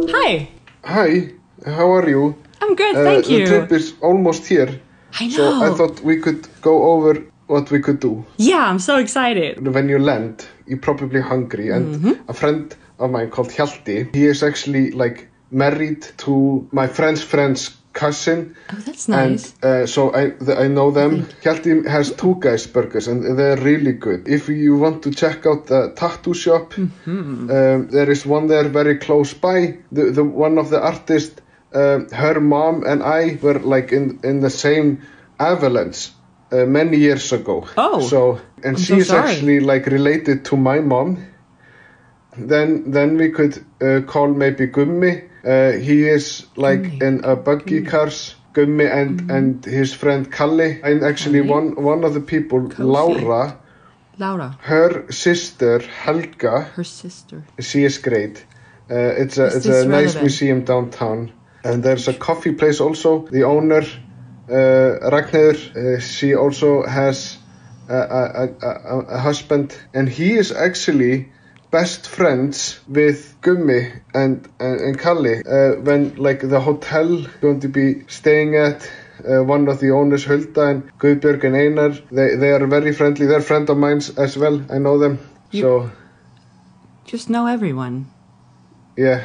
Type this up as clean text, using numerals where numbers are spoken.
Hi. Hi, how are you? I'm good, thank you. The trip is almost here. I know. So I thought we could go over what we could do. Yeah, I'm so excited. When you land, you're probably hungry. And a friend of mine called Hjalti, he is actually like married to my friend's cousin. Oh, that's nice. And so I know them. Hjalti has Two Guys burgers and they're really good. If you want to check out the tattoo shop, there is one there very close by. The one of the artists, her mom and I were like in the same avalanche many years ago. Oh, so and I'm she is so sorry. actually like related to my mom. Then we could call maybe Gummi. He is like Gummi. in a buggy cars. Gummi and his friend Kalle. And actually Kalle? one of the people, Kofi. Laura, her sister Helga, Her sister. she is great. It's a this nice relevant? museum downtown. And there's a coffee place also. The owner, Ragnheiður, she also has a husband. And he is actually best friends with Gummi and Kalle. When like the hotel going to be staying at, one of the owners, Hulda and Guðbjörg and Einar, they are very friendly. They're friend of mine as well. I know them. You- So Just know everyone. yeah.